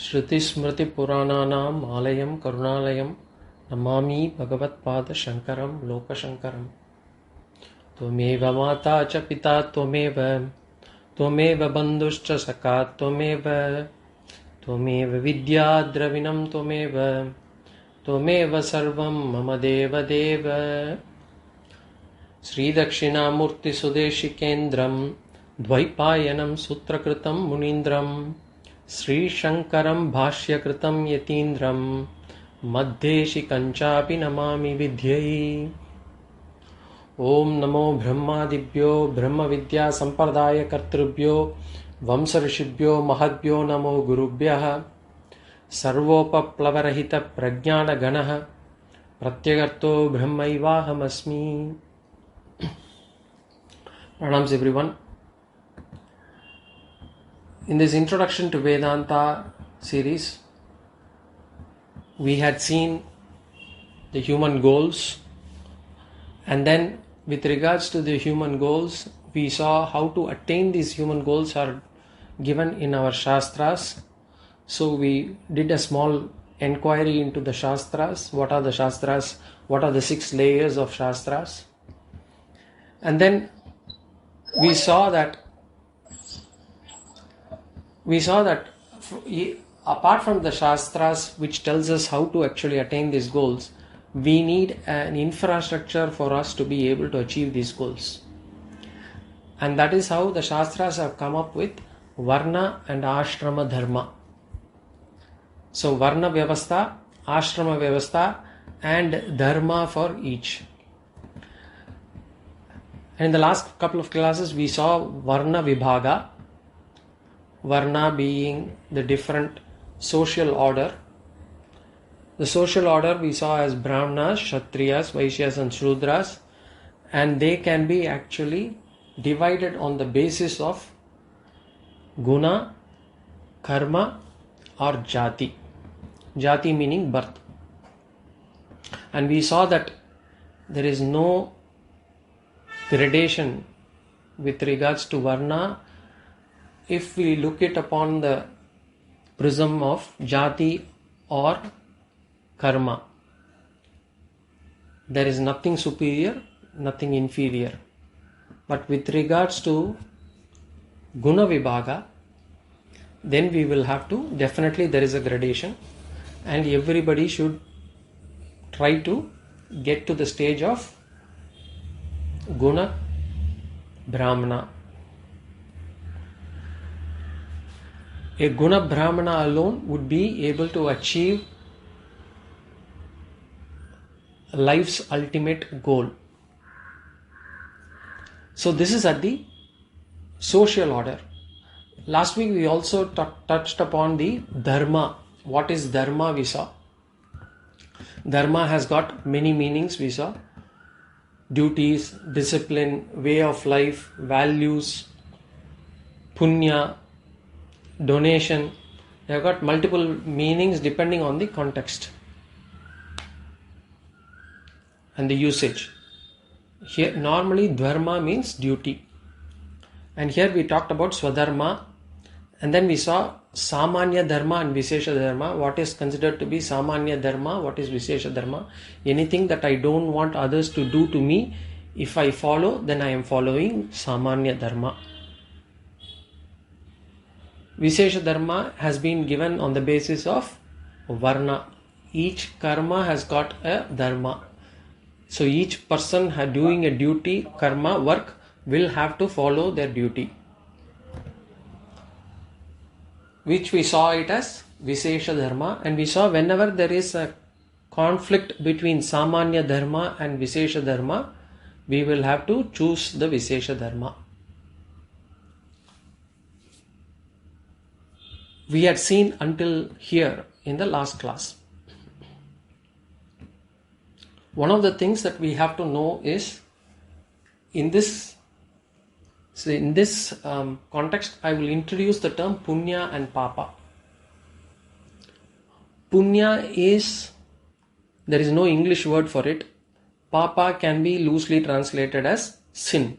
श्रुतिस्मृतिपुराणानाम् आलयं करुणालयं नमामि भगवत्पादशङ्करं लोकशङ्करम्। त्वमेव माता च पिता त्वमेव बन्धुश्च सखा त्वमेव विद्या द्रविणं त्वमेव सर्वं मम देवदेव। श्रीदक्षिणामूर्तिसुदेशिकेन्द्रं द्वैपायनं सूत्रकृतं मुनीन्द्रं श्रीशङ्करं भाष्यकृतं यतीन्द्रं मद्देशिकञ्चापि नमामि विद्यै। ॐ नमो ब्रह्मादिभ्यो ब्रह्मविद्यासम्प्रदायकर्तृभ्यो वंशऋषिभ्यो महद्भ्यो नमो गुरुभ्यः। सर्वोपप्लवरहितप्रज्ञानगणः प्रत्यगर्तो ब्रह्मैवाहमस्मि। Pranams everyone. In this introduction to Vedanta series, we had seen the human goals, and then with regards to the human goals, we saw how to attain these human goals are given in our Shastras. So we did a small enquiry into the Shastras. What are the Shastras? What are the 6 layers of Shastras? And then we saw that apart from the Shastras, which tells us how to actually attain these goals, we need an infrastructure for us to be able to achieve these goals. And that is how the Shastras have come up with Varna and Ashrama Dharma. So Varna Vyavastha, Ashrama Vyavastha, and Dharma for each. And in the last couple of classes, we saw Varna Vibhaga, Varna being the different social order. The social order we saw as Brahmanas, Kshatriyas, Vaishyas and Shudras, and they can be actually divided on the basis of Guna, Karma or Jati. Jati meaning birth. And we saw that there is no gradation with regards to Varna if we look it upon the prism of Jati or Karma. There is nothing superior, nothing inferior. But with regards to Guna Vibhaga, then we will have to, definitely there is a gradation, and everybody should try to get to the stage of Guna Brahmana. A Guna Brahmana alone would be able to achieve life's ultimate goal. So this is at the social order. Last week we also touched upon the Dharma. What is Dharma we saw? Dharma has got many meanings we saw. Duties, discipline, way of life, values, punya, donation. They have got multiple meanings depending on the context and the usage. Here normally dharma means duty, and here we talked about swadharma, and then we saw samanya dharma and visesha dharma. What is considered to be samanya dharma? What is visesha dharma? Anything that I don't want others to do to me, if I follow, then I am following samanya dharma. Visesha dharma has been given on the basis of varna. Each karma has got a dharma. So each person doing a duty, karma, work, will have to follow their duty, which we saw it as Visesha Dharma. And we saw whenever there is a conflict between Samanya Dharma and Visesha Dharma, we will have to choose the Visesha Dharma. We had seen until here in the last class. One of the things that we have to know is in this context, I will introduce the term punya and papa. Punya is, there is no English word for it. Papa can be loosely translated as sin.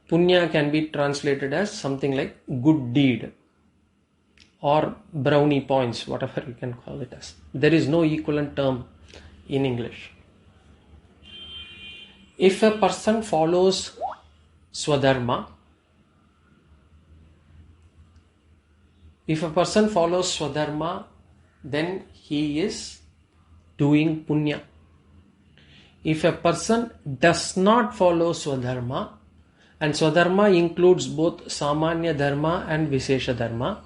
Punya can be translated as something like good deed. or brownie points, whatever you can call it as. There is no equivalent term in English. If a person follows Swadharma, then he is doing punya. If a person does not follow Swadharma, and Swadharma includes both Samanya Dharma and Vishesha Dharma,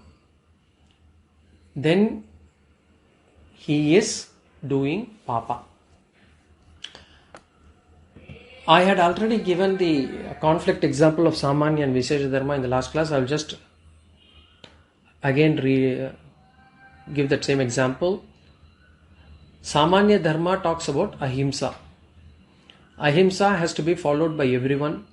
then he is doing papa. I had already given the conflict example of Samanya and Vishesha Dharma in the last class. I will just again give that same example. Samanya Dharma talks about ahimsa. Ahimsa has to be followed by everyone.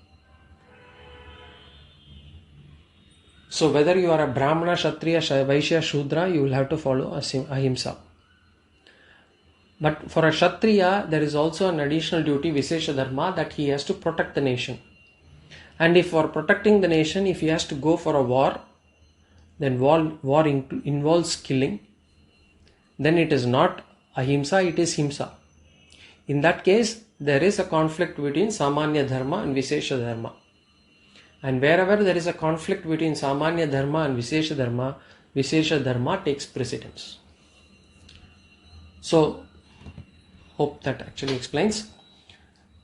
So whether you are a Brahmana, Kshatriya, Vaishya, Shudra, you will have to follow ahimsa. But for a Kshatriya, there is also an additional duty, Vishesha Dharma, that he has to protect the nation. And if for protecting the nation, if he has to go for a war, then war involves killing, then it is not ahimsa, it is himsa. In that case, there is a conflict between Samanya Dharma and Vishesha Dharma. And wherever there is a conflict between Samanya Dharma and Vishesha Dharma takes precedence. So, hope that actually explains.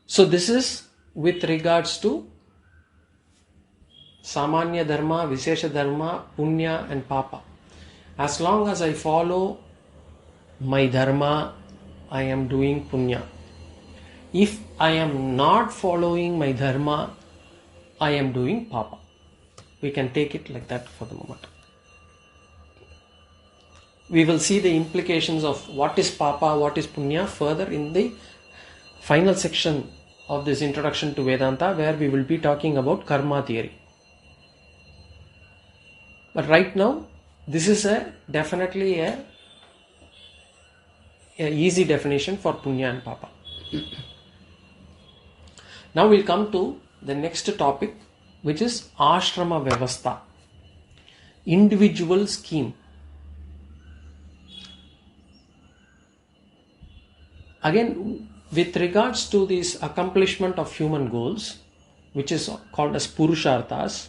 So, this is with regards to Samanya Dharma, Vishesha Dharma, Punya and Papa. As long as I follow my Dharma, I am doing Punya. If I am not following my Dharma, I am doing Papa. We can take it like that for the moment. We will see the implications of what is Papa, what is Punya further in the final section of this introduction to Vedanta, where we will be talking about karma theory. But right now, this is definitely a easy definition for Punya and Papa. Now we'll come to the next topic, which is Ashrama Vyavastha, individual scheme. Again, with regards to this accomplishment of human goals, which is called as Purusharthas,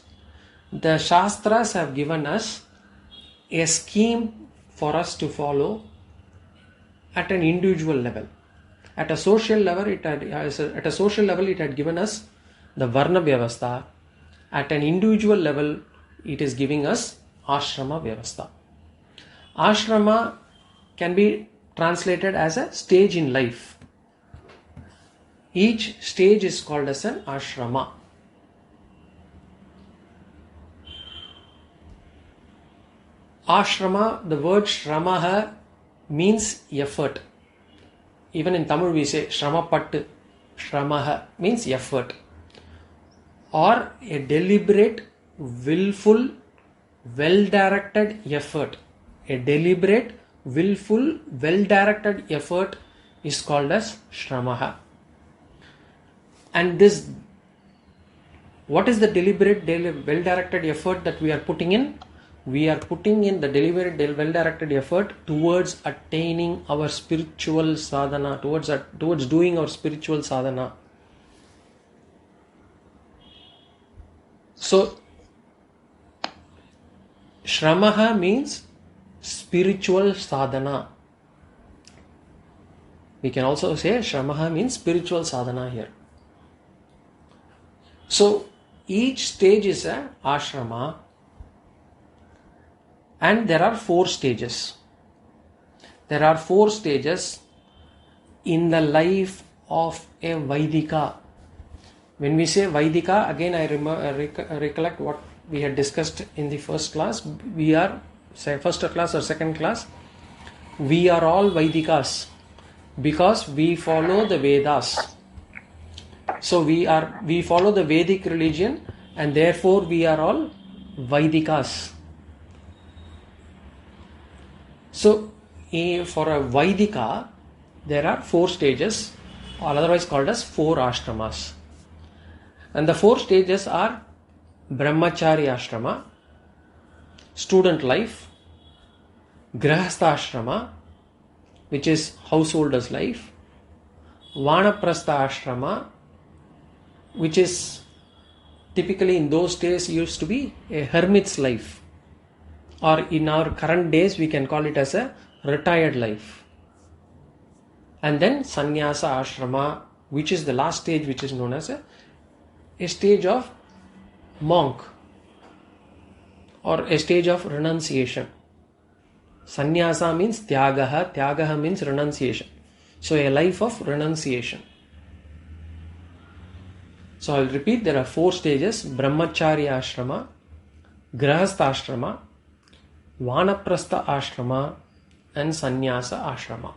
the Shastras have given us a scheme for us to follow at an individual level. At a social level, it had given us the Varna Vyavastha. At an individual level, it is giving us Ashrama Vyavastha. Ashrama can be translated as a stage in life. Each stage is called as an ashrama. Ashrama, the word shramaha means effort. Even in Tamil we say shramapattu. Shramaha means effort. Or a deliberate, willful, well-directed effort. A deliberate, willful, well-directed effort is called as shramaha. And this, what is the deliberate, well-directed effort that we are putting in? We are putting in the deliberate, well-directed effort towards attaining our spiritual sadhana, towards doing our spiritual sadhana. So, shramaha means spiritual sadhana. We can also say shramaha means spiritual sadhana here. So, each stage is a ashrama, and there are 4 stages. There are 4 stages in the life of a Vaidika. When we say Vaidika, again I recollect what we had discussed in the first class. We are, say first class or second class, we are all Vaidikas because we follow the Vedas. So we follow the Vedic religion, and therefore we are all Vaidikas. So for a Vaidika, there are 4 stages, or otherwise called as 4 ashramas. And the 4 stages are Brahmachari ashrama, student life, Grahastha Ashrama, which is householder's life, Vanaprastha Ashrama, which is typically in those days used to be a hermit's life, or in our current days we can call it as a retired life. And then Sannyasa Ashrama, which is the last stage, which is known as a stage of monk or a stage of renunciation. Sannyasa means tyagaha, tyagaha means renunciation. So a life of renunciation. So I'll repeat, there are 4 stages: Brahmacharya Ashrama, Grahastha Ashrama, Vanaprastha Ashrama and Sannyasa Ashrama.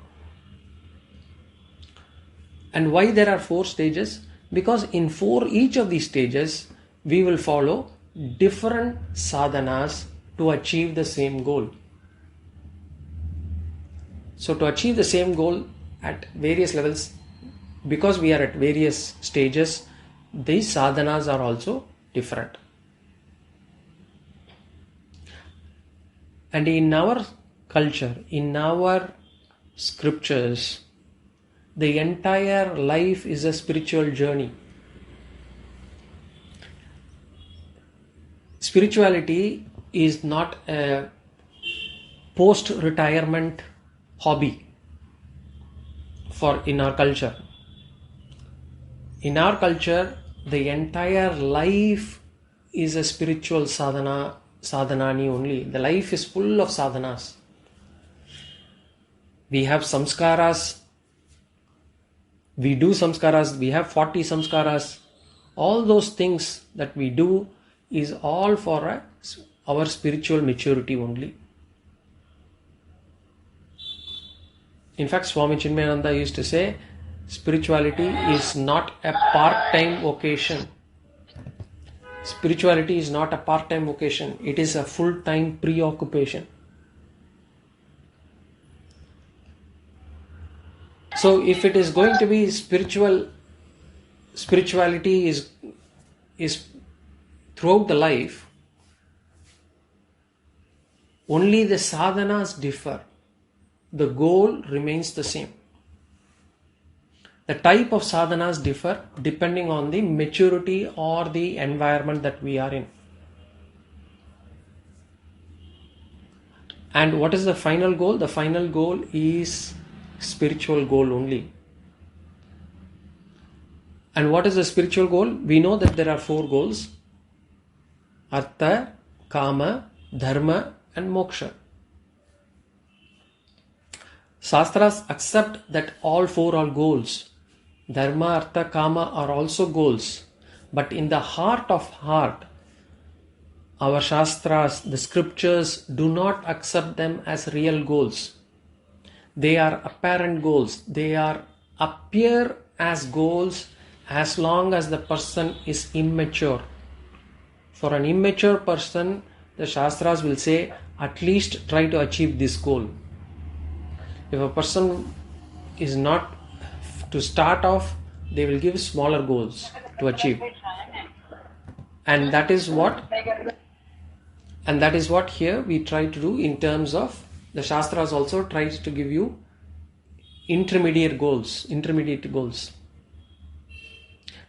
And why there are 4 stages? Because in each of these stages we will follow different sadhanas to achieve the same goal. So to achieve the same goal at various levels, because we are at various stages, these sadhanas are also different. And in our culture, in our scriptures, the entire life is a spiritual journey. Spirituality is not a post-retirement hobby in our culture. In our culture, the entire life is a spiritual sadhanani only. The life is full of sadhanas. We have samskaras. We do samskaras. We have 40 samskaras. All those things that we do is all for our spiritual maturity only. In fact, Swami Chinmayananda used to say, spirituality is not a part-time vocation. Spirituality is not a part-time vocation. It is a full-time preoccupation. So if it is going to be spirituality is throughout the life, only the sadhanas differ. The goal remains the same. The type of sadhanas differ depending on the maturity or the environment that we are in. And what is the final goal? The final goal is spiritual goal only. And what is the spiritual goal? We know that there are 4 goals: Artha, Kama, Dharma and Moksha. Shastras accept that all 4 are goals. Dharma, Artha, Kama are also goals. But in the heart of heart, our Shastras, the scriptures, do not accept them as real goals. They are apparent goals. They appear as goals as long as the person is immature. For an immature person, the Shastras will say, at least try to achieve this goal. If a person is not, to start off, they will give smaller goals to achieve. And that is what here we try to do in terms of, the Shastras also tries to give you intermediate goals.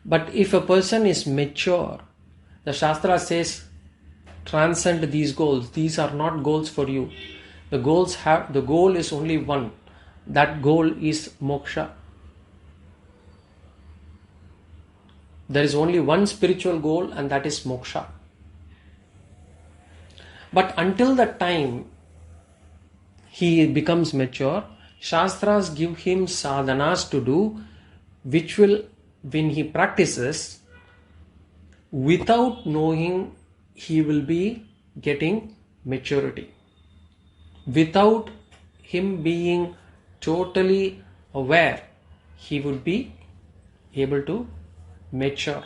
But if a person is mature, the Shastra says, transcend these goals. These are not goals for you. The goal is only one. That goal is moksha. There is only one spiritual goal, and that is moksha. But until the time he becomes mature, Shastras give him sadhanas to do, which will, when he practices, without knowing, he will be getting maturity. Without him being totally aware, he would be able to mature.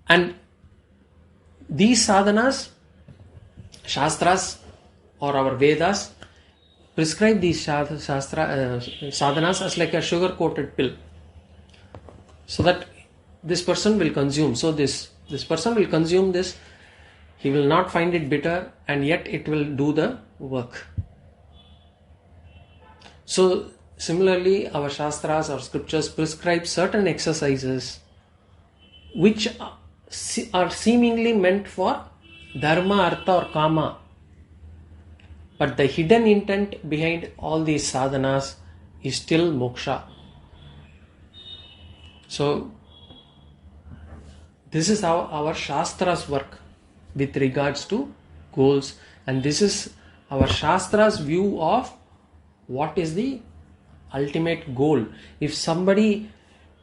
And these sadhanas, Shastras or our Vedas prescribe these sadhanas as like a sugar-coated pill, so that this person will consume. So this person will consume this. He will not find it bitter, and yet it will do the work. So similarly, our Shastras or scriptures prescribe certain exercises which are seemingly meant for dharma, artha or kama. But the hidden intent behind all these sadhanas is still moksha. So this is how our Shastras work with regards to goals, and this is our Shastras view of what is the ultimate goal. If somebody,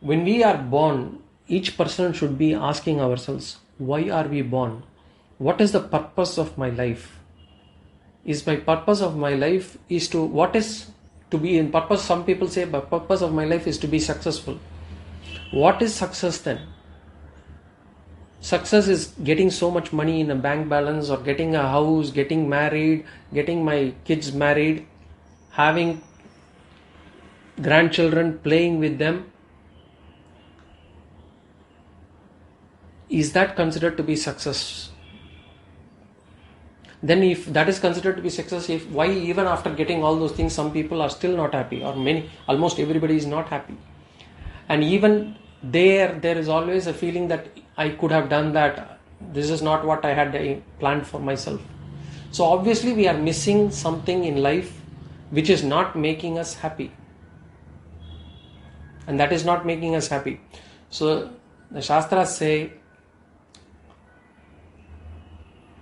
when we are born, each person should be asking ourselves, why are we born? What is the purpose of my life? Is my purpose of my life is to, what is to be in purpose? Some people say, the purpose of my life is to be successful. What is success then? Success is getting so much money in a bank balance, or getting a house, getting married, getting my kids married, having grandchildren, playing with them. Is that considered to be success? Then if that is considered to be success, why even after getting all those things, some people are still not happy, or almost everybody is not happy. And even there is always a feeling that I could have done that. This is not what I had planned for myself. So obviously we are missing something in life which is not making us happy. And that is not making us happy. So the Shastras say,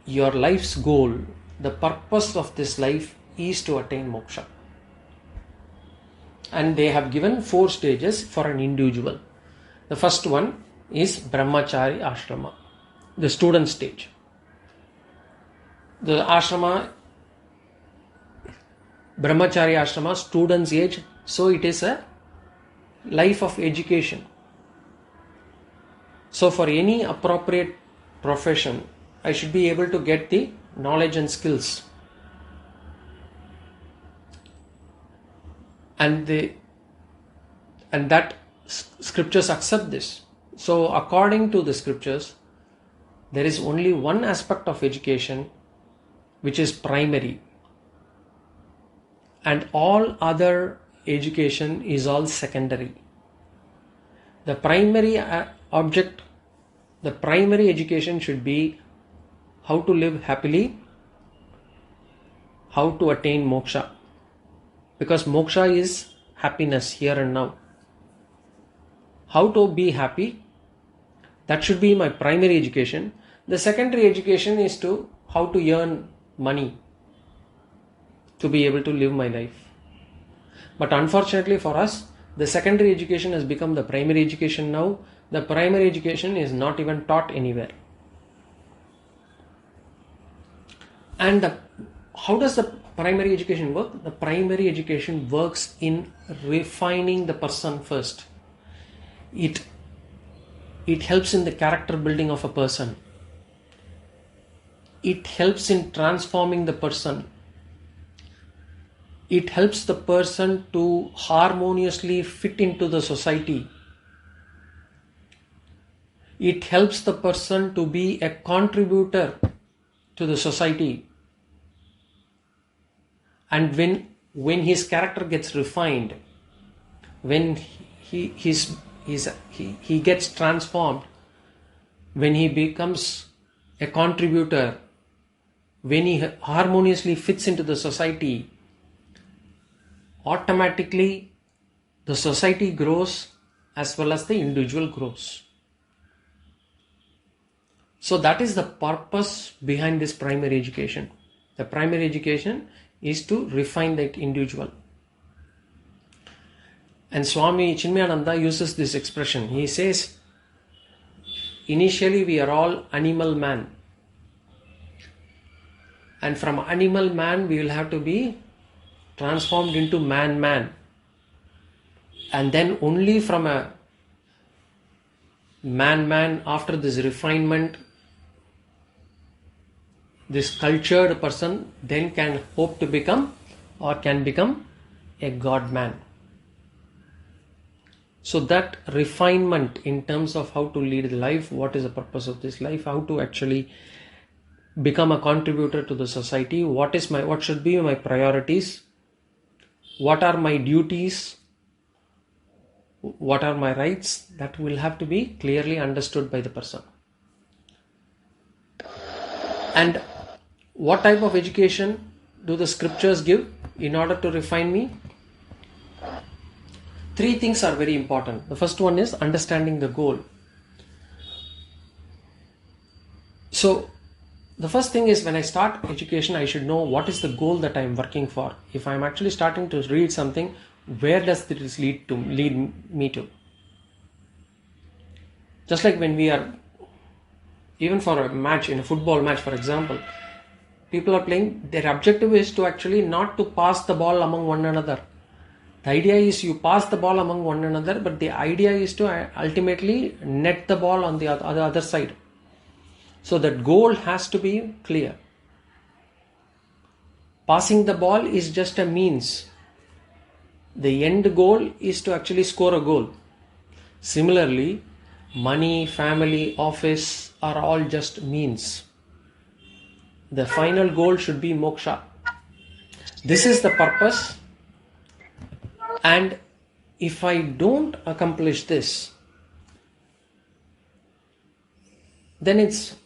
your life's goal, the purpose of this life is to attain moksha. And they have given 4 stages for an individual. The first one is Brahmachari Ashrama, the student stage. The ashrama, Brahmachari Ashrama, student's age, so it is a life of education. So for any appropriate profession, I should be able to get the knowledge and skills. And that scriptures accept this. So according to the scriptures, there is only one aspect of education which is primary, and all other education is all secondary. The primary the primary education should be how to live happily, how to attain moksha, because moksha is happiness here and now. How to be happy, that should be my primary education. The secondary education is to how to earn money to be able to live my life. But unfortunately for us, the secondary education has become the primary education now. The primary education is not even taught anywhere. And how does the primary education work? The primary education works in refining the person first. It helps in the character building of a person. It helps in transforming the person. It helps the person to harmoniously fit into the society. It helps the person to be a contributor to the society. And when his character gets refined, when he gets transformed, when he becomes a contributor, when he harmoniously fits into the society, automatically the society grows as well as the individual grows. So that is the purpose behind this primary education. The primary education is to refine that individual. And Swami Chinmayananda uses this expression. He says, initially we are all animal man. And from animal man we will have to be transformed into man. And then only from a man after this refinement, this cultured person then can hope to become or can become a God man. So that refinement in terms of how to lead life, what is the purpose of this life, how to actually become a contributor to the society, what should be my priorities, what are my duties, what are my rights, that will have to be clearly understood by the person. And what type of education do the scriptures give in order to refine me? 3 things are very important. The first one is understanding the goal. So the first thing is, when I start education, I should know what is the goal that I am working for. If I am actually starting to read something, where does this lead me to? Just like when we are, even for a match, in a football match for example, people are playing, their objective is to actually not to pass the ball among one another. The idea is you pass the ball among one another, but the idea is to ultimately net the ball on the other side. So that goal has to be clear. Passing the ball is just a means. The end goal is to actually score a goal. Similarly, money, family, office are all just means. The final goal should be moksha. This is the purpose. And if I don't accomplish this, then it's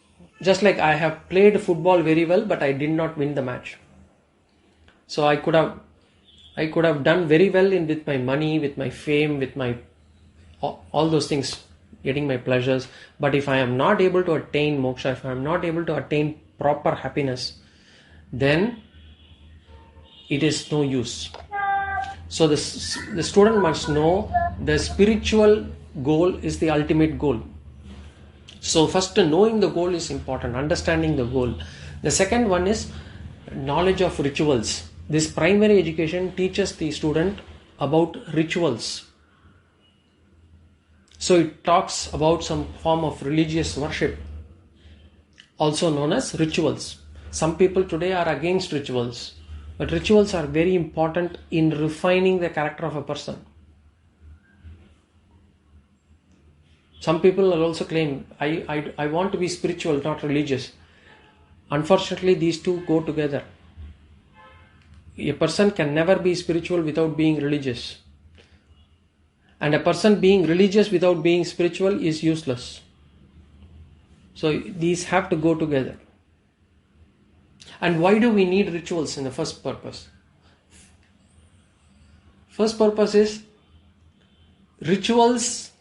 just like I have played football very well, but I did not win the match. So I could have done very well with my money, with my fame, with my all those things, getting my pleasures. But if I am not able to attain moksha, if I am not able to attain proper happiness, then it is no use. So the student must know the spiritual goal is the ultimate goal. So first, knowing the goal is important, understanding the goal. The second one is knowledge of rituals. This primary education teaches the student about rituals. So it talks about some form of religious worship, also known as rituals. Some people today are against rituals, but rituals are very important in refining the character of a person. Some people will also claim, I want to be spiritual, not religious. Unfortunately, these two go together. A person can never be spiritual without being religious. And a person being religious without being spiritual is useless. So these have to go together. And why do we need rituals in the first purpose? First purpose is, rituals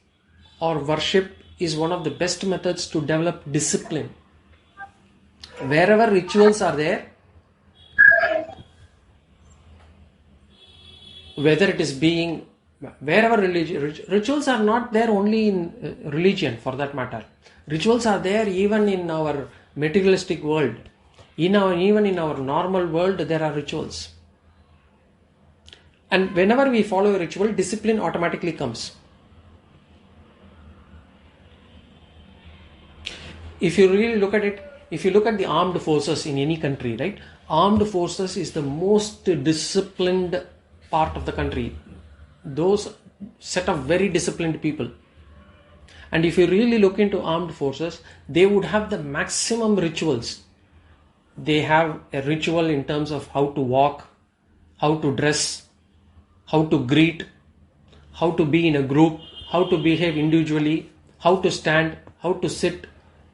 or worship is one of the best methods to develop discipline. Wherever rituals are there, whether it is being, wherever rituals are not there only in religion for that matter. Rituals are there even in our materialistic world. Even in our normal world, there are rituals. And whenever we follow a ritual, discipline automatically comes. If you really look at it, if you look at the armed forces in any country, right? Armed forces is the most disciplined part of the country. Those set of very disciplined people. And if you really look into armed forces, they would have the maximum rituals. They have a ritual in terms of how to walk, how to dress, how to greet, how to be in a group, how to behave individually, how to stand, how to sit.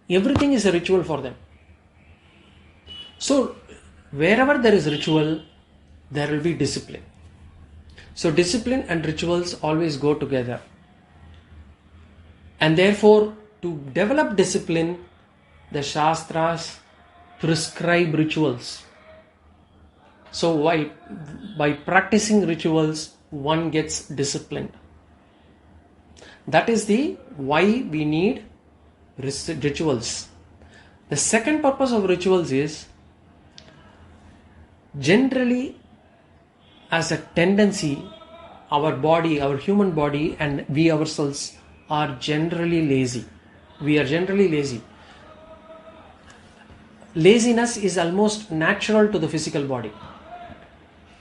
Everything is a ritual for them. So wherever there is ritual, there will be discipline. So discipline and rituals always go together. And therefore, to develop discipline, the Shastras prescribe rituals. So by practicing rituals, one gets disciplined. That is the why we need rituals. The second purpose of rituals is, generally, as a tendency, our body, our human body, and we ourselves are generally lazy. We are generally lazy. Laziness is almost natural to the physical body.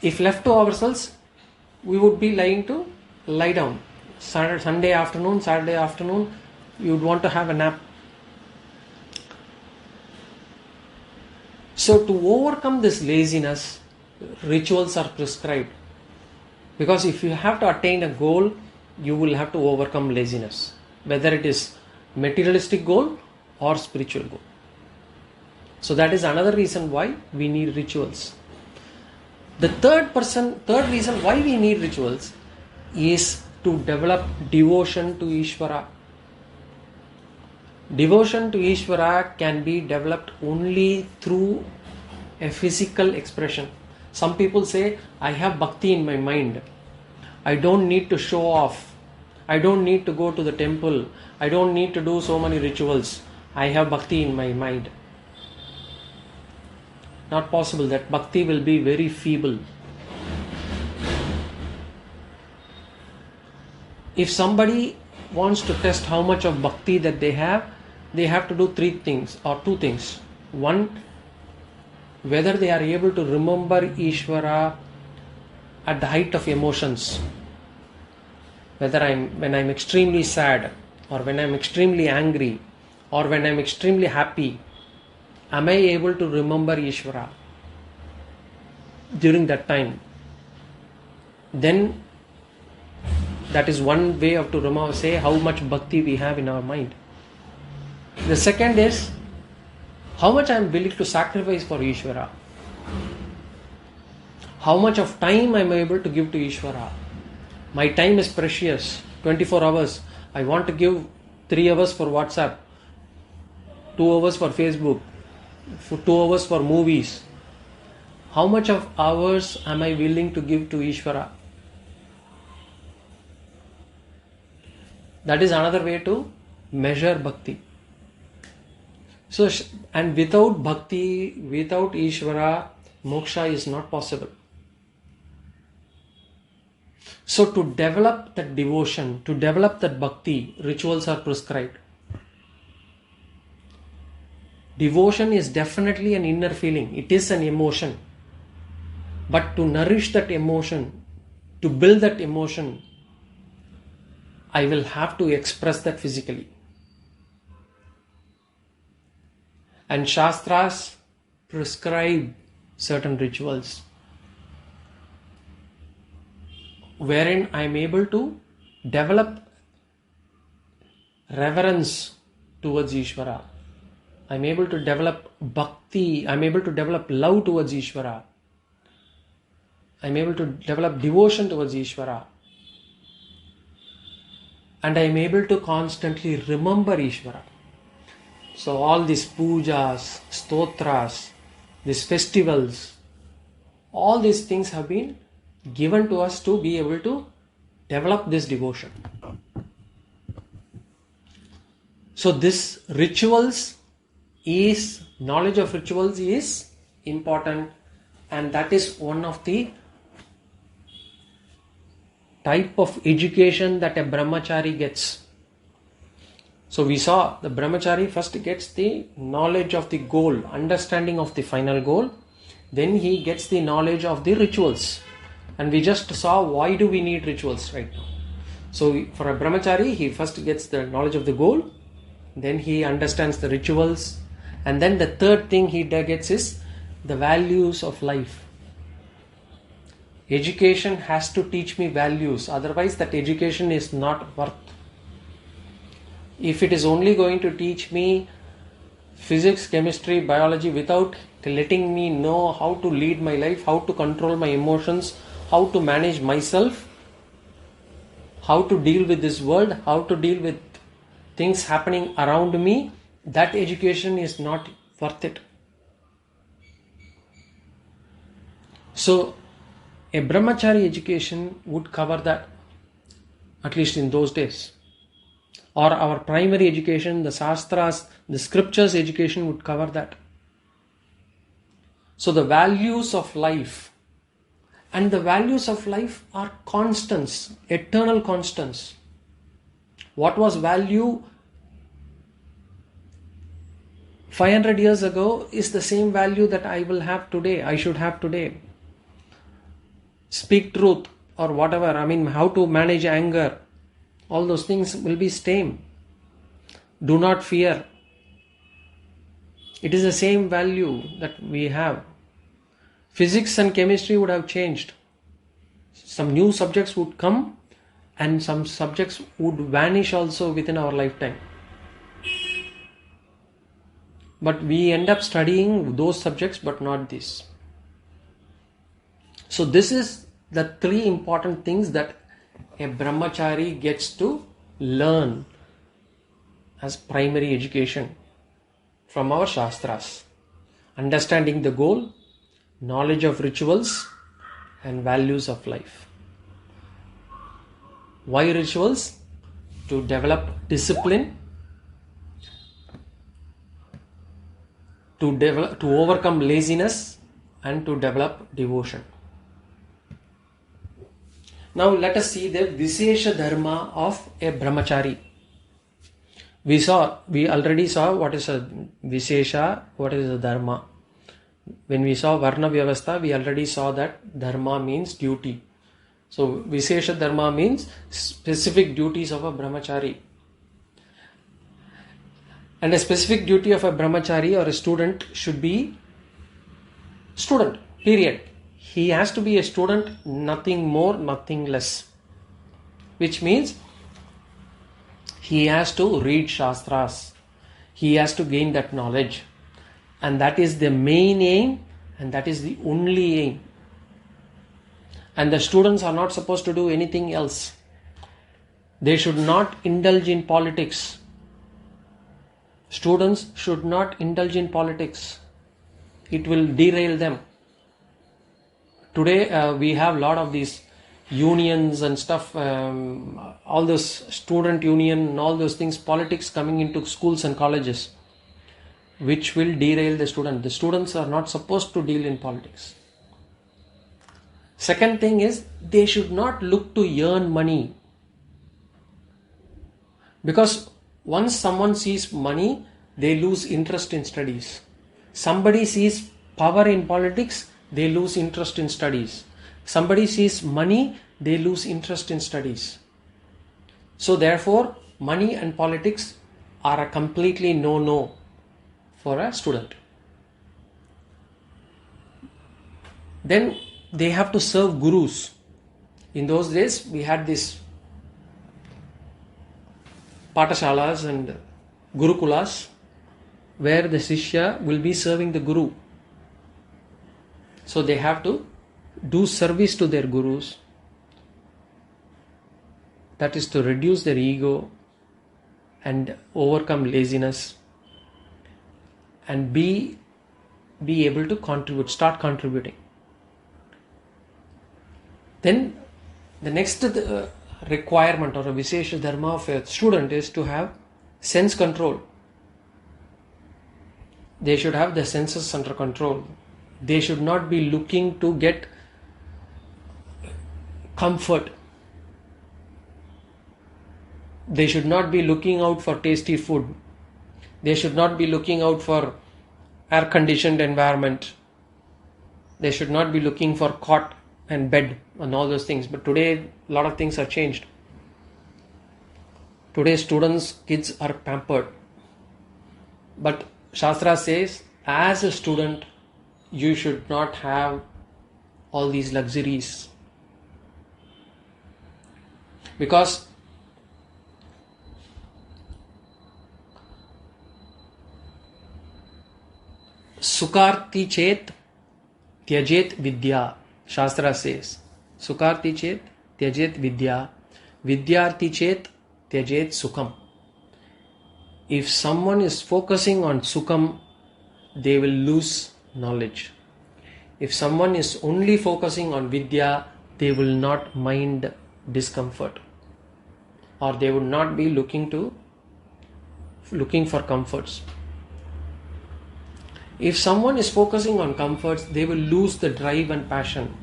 If left to ourselves, we would be lie down. Saturday afternoon, you would want to have a nap. So to overcome this laziness, rituals are prescribed. Because if you have to attain a goal, you will have to overcome laziness, whether it is materialistic goal or spiritual goal. So that is another reason why we need rituals. The third reason why we need rituals is to develop devotion to Ishvara. Devotion to Ishvara can be developed only through a physical expression. Some people say, I have bhakti in my mind. I don't need to show off. I don't need to go to the temple. I don't need to do so many rituals. I have bhakti in my mind. Not possible. That bhakti will be very feeble. If somebody wants to test how much of bhakti that they have to do three things or two things. One, whether they are able to remember Ishvara at the height of emotions. Whether when I'm extremely sad, or when I'm extremely angry, or when I'm extremely happy, am I able to remember Ishvara during that time? Then that is one way of to remember, say how much bhakti we have in our mind. The second is how much I am willing to sacrifice for Ishvara. How much of time I am able to give to Ishvara. My time is precious, 24 hours. I want to give 3 hours for WhatsApp, 2 hours for Facebook, 2 hours for movies. How much of hours am I willing to give to Ishvara? That is another way to measure bhakti. So, and without bhakti, without Ishvara, moksha is not possible. So to develop that devotion, to develop that bhakti, rituals are prescribed. Devotion is definitely an inner feeling. It is an emotion. But to nourish that emotion, to build that emotion, I will have to express that physically. And Shastras prescribe certain rituals wherein I am able to develop reverence towards Ishvara. I am able to develop bhakti. I am able to develop love towards Ishvara. I am able to develop devotion towards Ishvara. And I am able to constantly remember Ishvara. So all these pujas, stotras, these festivals, all these things have been given to us to be able to develop this devotion. So this knowledge of rituals is important, and that is one of the type of education that a brahmachari gets. So we saw the brahmachari first gets the knowledge of the goal, understanding of the final goal. Then he gets the knowledge of the rituals. And we just saw why do we need rituals right now. So for a brahmachari, he first gets the knowledge of the goal. Then he understands the rituals. And then the third thing he gets is the values of life. Education has to teach me values. Otherwise that education is not worth. If it is only going to teach me physics, chemistry, biology without letting me know how to lead my life, how to control my emotions, how to manage myself, how to deal with this world, how to deal with things happening around me, that education is not worth it. So a brahmachari education would cover that, at least in those days. Or our primary education, the shastras, the scriptures education would cover that. So the values of life, and the values of life are constants, eternal constants. What was value 500 years ago is the same value that I will have today, I should have today. Speak truth or whatever, how to manage anger, all those things will be same. Do not fear. It is the same value that we have. Physics and chemistry would have changed. Some new subjects would come and some subjects would vanish also within our lifetime. But we end up studying those subjects but not this. So this is the three important things that a brahmachari gets to learn as primary education from our shastras. Understanding the goal, knowledge of rituals and values of life. Why rituals? To develop discipline, to overcome laziness, and to develop devotion. Now let us see the Vishesha Dharma of a brahmachari. We already saw what is a Vishesha, what is a Dharma. When we saw Varna Vyavastha, we already saw that Dharma means duty. So Vishesha Dharma means specific duties of a brahmachari. And a specific duty of a brahmachari or a student should be student, period. He has to be a student, nothing more, nothing less. Which means he has to read Shastras. He has to gain that knowledge. And that is the main aim and that is the only aim. And the students are not supposed to do anything else. They should not indulge in politics. Students should not indulge in politics. It will derail them. Today we have a lot of these unions and stuff, all those student union and all those things, politics coming into schools and colleges, which will derail the student. The students are not supposed to deal in politics. Second thing is, they should not look to earn money. Because once someone sees money, they lose interest in studies. Somebody sees power in politics, they lose interest in studies. Somebody sees money, they lose interest in studies. So therefore, money and politics are a completely no-no for a student. Then they have to serve gurus. In those days, we had this patashalas and gurukulas where the Shishya will be serving the guru. So they have to do service to their gurus. That is to reduce their ego and overcome laziness and be able to contribute, start contributing. Then the next requirement or a Vishesha Dharma of a student is to have sense control. They should have the senses under control. They should not be looking to get comfort. They should not be looking out for tasty food. They should not be looking out for air-conditioned environment. They should not be looking for cot and bed and all those things. But today, a lot of things are changed. Today, kids are pampered. But Shastra says, as a student, you should not have all these luxuries. Because Sukarti chet tyajet vidya. Shastra says, Sukarti chet tyajet vidya. Vidyarthi chet tyajet sukham. If someone is focusing on sukham, they will lose knowledge. If someone is only focusing on vidya, they will not mind discomfort, or they would not be looking for comforts. If someone is focusing on comforts, they will lose the drive and passion.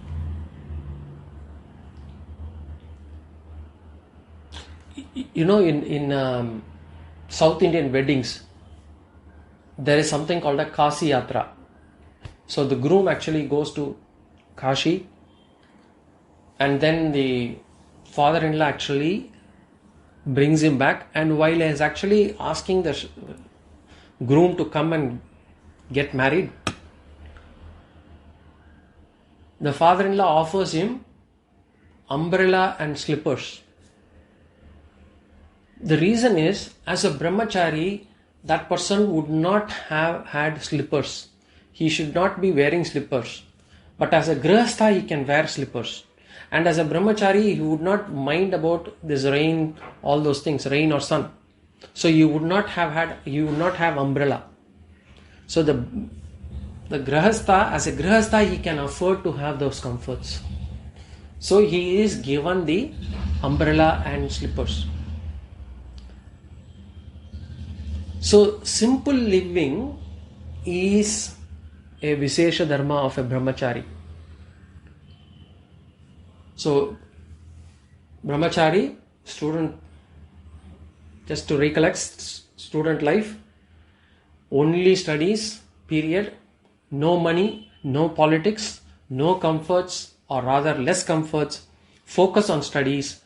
You know, in South Indian weddings, there is something called a Kasi Yatra. So the groom actually goes to Kashi, and then the father-in-law actually brings him back, and while he is actually asking the groom to come and get married. The father-in-law offers him umbrella and slippers. The reason is, as a brahmachari, that person would not have had slippers. He should not be wearing slippers. But as a grihastha, he can wear slippers. And as a brahmachari, he would not mind about this rain, all those things, rain or sun. So you would not have umbrella. So the grihastha, as a grihastha, he can afford to have those comforts. So he is given the umbrella and slippers. So simple living is a Vishesha Dharma of a brahmachari. So brahmachari, student, just to recollect, student life, only studies, period, no money, no politics, no comforts, or rather less comforts, focus on studies.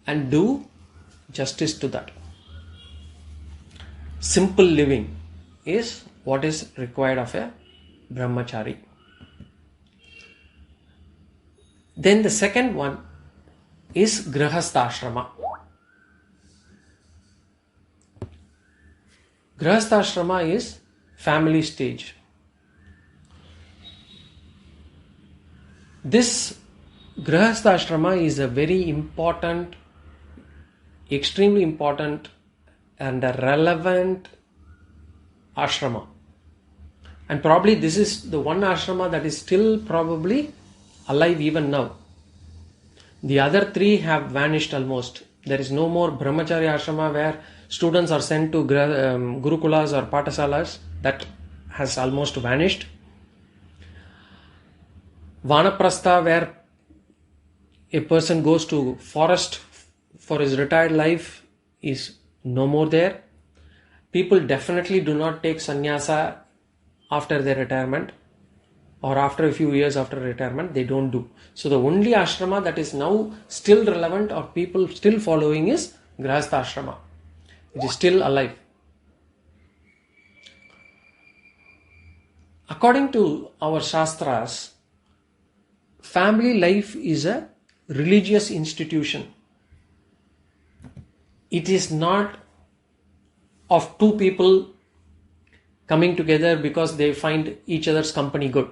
And do justice to that. Simple living is what is required of a brahmachari. Then the second one is grihastha-ashrama. Grihastha-ashrama is family stage. This grihastha-ashrama is a very important, extremely important and a relevant ashrama. And probably this is the one ashrama that is still probably alive even now. The other three have vanished almost. There is no more brahmachari ashrama where students are sent to gurukulas or patasalas. That has almost vanished. Vanaprastha, where a person goes to forest for his retired life, is no more there. People definitely do not take sannyasa after their retirement or after a few years after retirement. They don't do. So the only ashrama that is now still relevant or people still following is grihastha ashrama. It is still alive. According to our shastras, family life is a religious institution. It is not of two people coming together because they find each other's company good.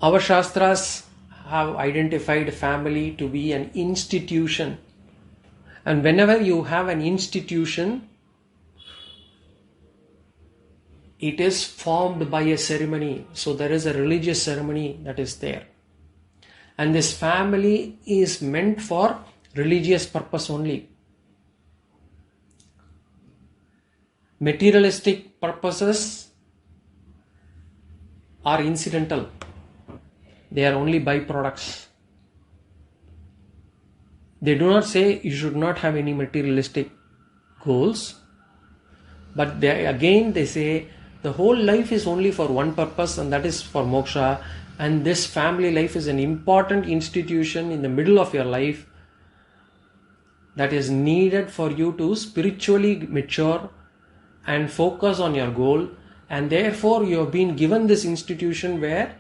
Our shastras have identified family to be an institution. And whenever you have an institution, it is formed by a ceremony. So there is a religious ceremony that is there. And this family is meant for religious purpose only. Materialistic purposes are incidental. They are only byproducts. They do not say you should not have any materialistic goals. But they say the whole life is only for one purpose, and that is for moksha. And this family life is an important institution in the middle of your life that is needed for you to spiritually mature and focus on your goal. And therefore you have been given this institution where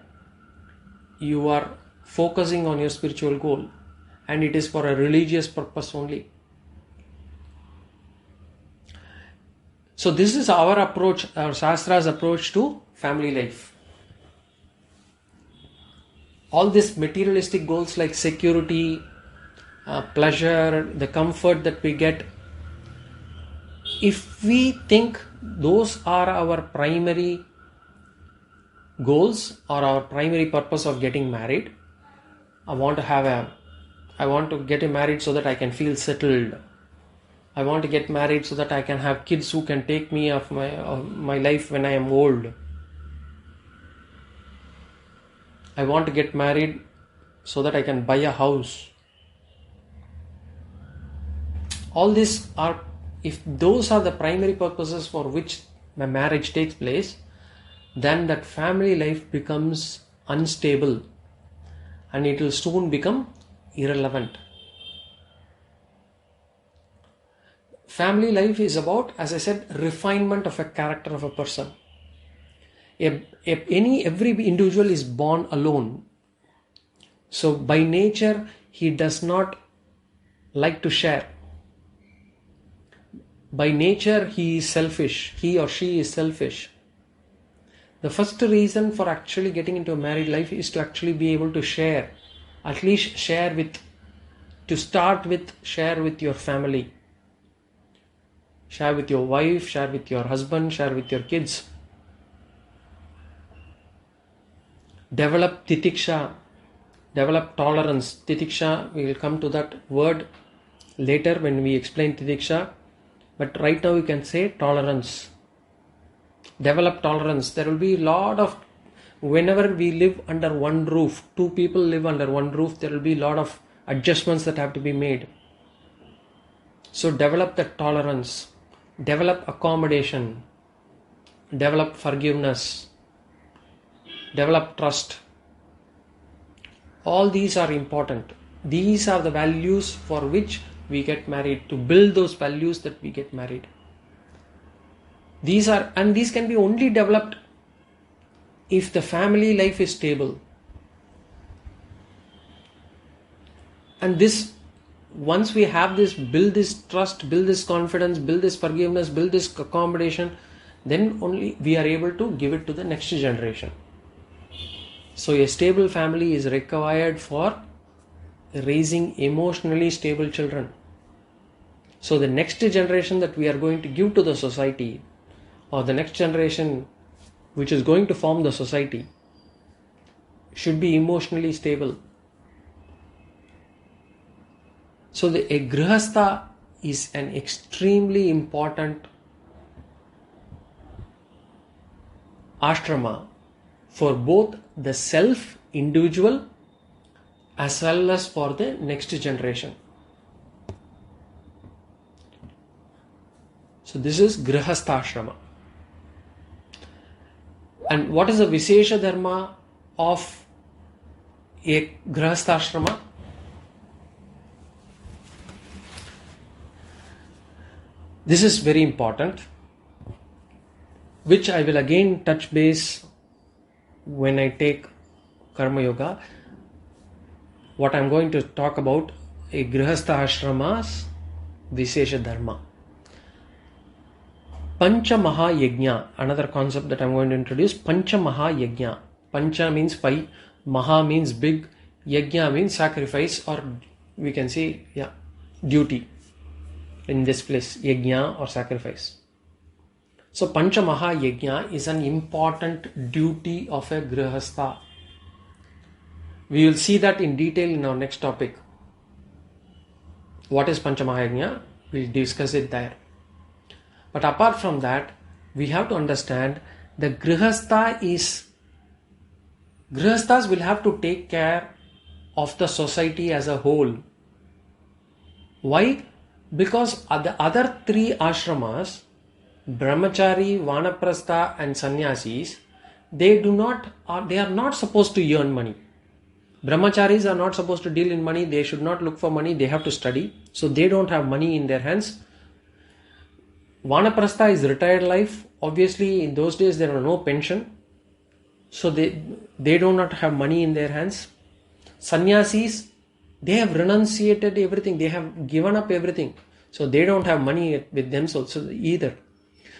you are focusing on your spiritual goal, and it is for a religious purpose only. So this is our approach, our shastra's approach to family life. All these materialistic goals like security, pleasure, the comfort that we get, if we think those are our primary goals or our primary purpose of getting married, I want to get married so that I can feel settled. I want to get married so that I can have kids who can take me of my life when I am old. I want to get married so that I can buy a house. All these are, if those are the primary purposes for which my marriage takes place, then that family life becomes unstable and it will soon become irrelevant. family life is about, as I said, refinement of a character of a person. Every individual is born alone. So by nature, he does not like to share. By nature, he is selfish. He or she is selfish. The first reason for actually getting into a married life is to actually be able to share. At least share with your family. Share with your wife, share with your husband, share with your kids. Develop titiksha, develop tolerance. Titiksha, we will come to that word later when we explain titiksha. But right now you can say tolerance. Develop tolerance. There will be a lot of, whenever we live under one roof, two people live under one roof, there will be a lot of adjustments that have to be made. So develop that tolerance. Develop accommodation. Develop forgiveness. Develop trust. All these are important. These are the values for which we get married. To build those values that we get married. These can be only developed if the family life is stable. And once we have this, build this trust, build this confidence, build this forgiveness, build this accommodation, then only we are able to give it to the next generation. So a stable family is required for raising emotionally stable children. So the next generation that we are going to give to the society, or the next generation which is going to form the society, should be emotionally stable. So a grihastha is an extremely important ashrama for both the self, individual, as well as for the next generation. So this is grihastha ashrama. And what is the Vishesha Dharma of a grihastha ashrama? This is very important, which I will again touch base when I take Karma Yoga. What I am going to talk about, a grihastha ashrama's Vishesha Dharma. Pancha Maha Yajna, another concept that I am going to introduce. Pancha Maha Yajna. Pancha means 5, Maha means big, Yajna means sacrifice, or we can say duty. In this place, Yajna or sacrifice. So Pancha Maha Yajna is an important duty of a grihastha. We will see that in detail in our next topic. What is Pancha Maha Yajna? We will discuss it there. But apart from that, we have to understand the grihasthas will have to take care of the society as a whole. Why? Because the other 3 ashramas, Brahmachari, Vanaprastha and Sannyasis, they are not supposed to earn money. Brahmacharis are not supposed to deal in money. They should not look for money. They have to study. So they don't have money in their hands. Vanaprastha is retired life. Obviously, in those days there were no pension. So they do not have money in their hands. Sannyasis, they have renunciated everything. They have given up everything. So they don't have money with themselves either.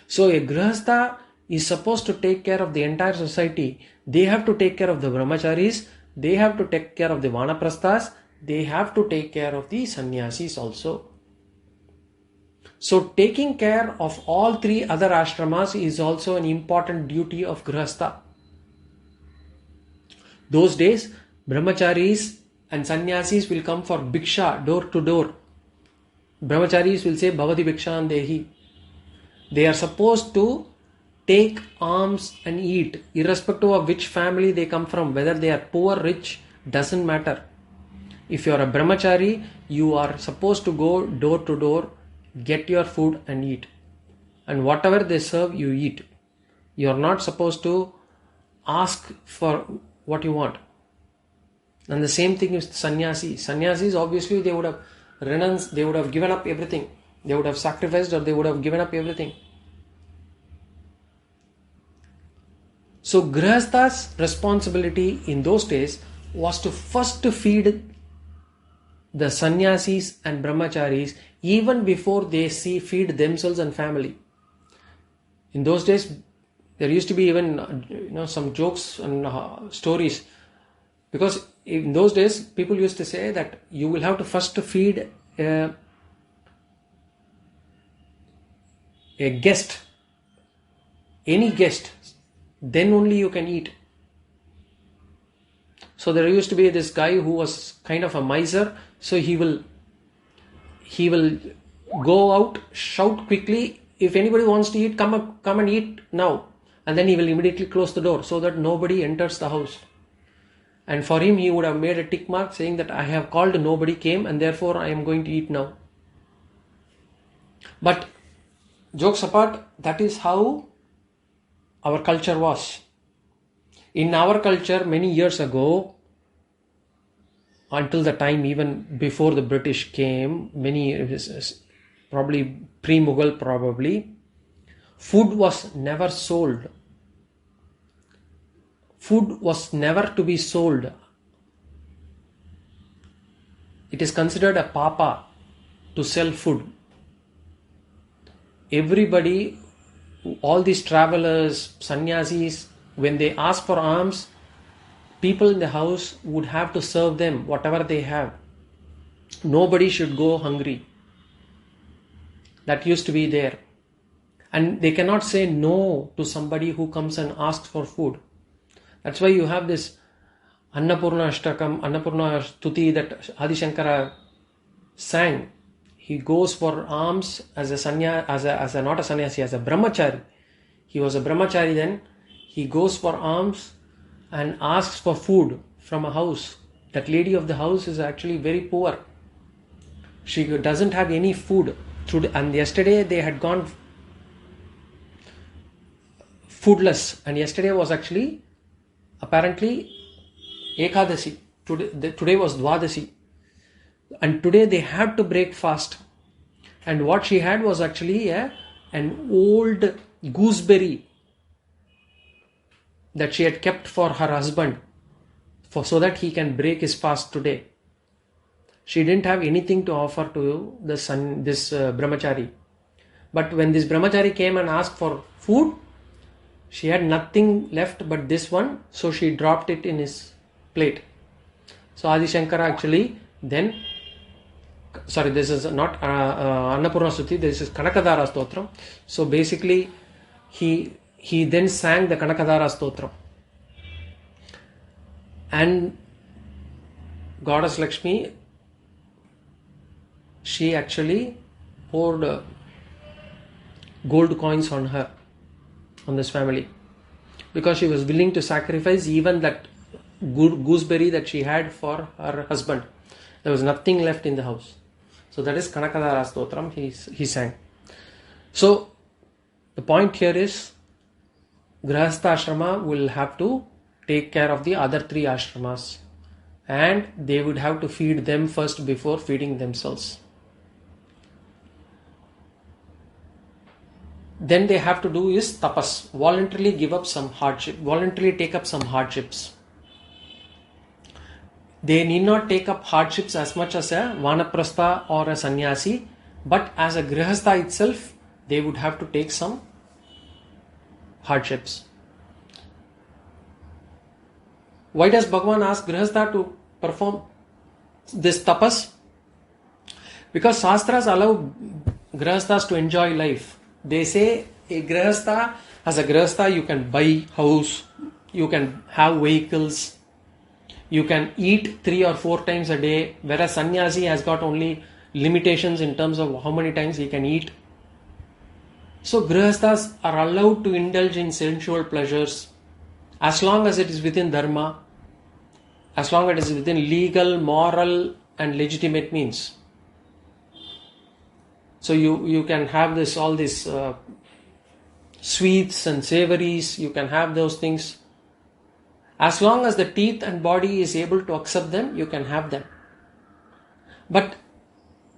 So a grihastha is supposed to take care of the entire society. They have to take care of the brahmacharis. They have to take care of the vanaprasthas. They have to take care of the sannyasis also. So taking care of all 3 other ashramas is also an important duty of grihastha. Those days, brahmacharis and sannyasis will come for bhiksha, door to door. Brahmacharis will say, Bhavati Bhikshan Dehi. They are supposed to take alms and eat, irrespective of which family they come from, whether they are poor, rich, doesn't matter. If you are a brahmachari, you are supposed to go door to door, get your food and eat. And whatever they serve, you eat. You are not supposed to ask for what you want. And the same thing is sannyasi. Sannyasis, obviously, they would have renounced, they would have given up everything. They would have sacrificed or they would have given up everything. So Grihastha's responsibility in those days was to first feed the sannyasis and brahmacharis even before they feed themselves and family. In those days, there used to be even some jokes and stories, because in those days people used to say that you will have to first feed a guest, any guest, then only you can eat. So there used to be this guy who was kind of a miser, so he will go out, shout quickly, if anybody wants to eat, come and eat now, and then he will immediately close the door so that nobody enters the house. And for him, he would have made a tick mark saying that I have called, nobody came, and therefore I am going to eat now. But jokes apart, that is how our culture was. In our culture, many years ago, until the time even before the British came, probably pre-Mughal probably, food was never sold. Food was never to be sold. It is considered a papa to sell food. Everybody, all these travelers, sannyasis, when they ask for alms, people in the house would have to serve them whatever they have. Nobody should go hungry. That used to be there. And they cannot say no to somebody who comes and asks for food. That's why you have this Annapurna Ashtakam, Annapurna Stuti that Adi Shankara sang. He goes for alms as a not a sannyasi, as a brahmachari. He was a brahmachari then. He goes for alms and asks for food from a house. That lady of the house is actually very poor. She doesn't have any food. And yesterday they had gone foodless. And yesterday was actually apparently Ekadasi. Today was Dwadasi. And today they had to break fast. And what she had was actually an old gooseberry that she had kept for her husband so that he can break his fast today. She didn't have anything to offer to this brahmachari. But when this brahmachari came and asked for food, she had nothing left but this one, so she dropped it in his plate. So Adi Shankara actually then, this is not Annapurna Stuti, this is Kanakadhara Stotram. So basically he then sang the Kanakadhara Stotram. And Goddess Lakshmi, she actually poured gold coins on this family, because she was willing to sacrifice even that gooseberry that she had for her husband. There was nothing left in the house. So that is Kanakadhara Stotram he sang. So the point here is Grihastha Ashrama will have to take care of the other three ashramas, and they would have to feed them first before feeding themselves. Then they have to do is tapas, voluntarily give up some hardship, voluntarily take up some hardships. They need not take up hardships as much as a vanaprastha or a sannyasi, but as a grihastha itself, they would have to take some hardships. Why does Bhagavan ask grihastha to perform this tapas? Because Shastras allow grihasthas to enjoy life. They say as a grihastha you can buy house, you can have vehicles, you can eat 3 or 4 times a day, whereas sannyasi has got only limitations in terms of how many times he can eat. So grihasthas are allowed to indulge in sensual pleasures as long as it is within dharma, as long as it is within legal, moral and legitimate means. So you can have all these sweets and savories, you can have those things. As long as the teeth and body is able to accept them, you can have them. But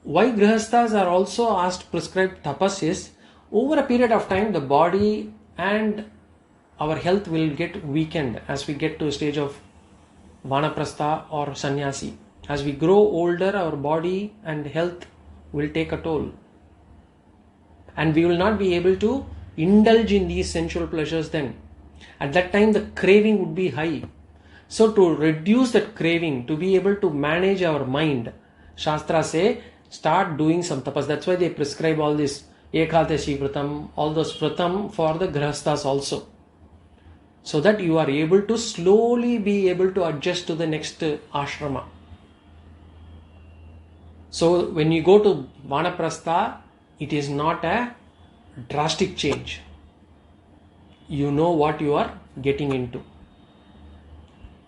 why grihasthas are also asked to prescribe tapas is, over a period of time the body and our health will get weakened as we get to a stage of vanaprastha or sannyasi. As we grow older, our body and health will take a toll, and we will not be able to indulge in these sensual pleasures then. At that time the craving would be high. So to reduce that craving, to be able to manage our mind, Shastra say start doing some tapas. That's why they prescribe all this Ekadashi Vratam, all those Vratam for the Grihasthas also, so that you are able to slowly be able to adjust to the next ashrama. So when you go to Vanaprastha, it is not a drastic change. You know what you are getting into.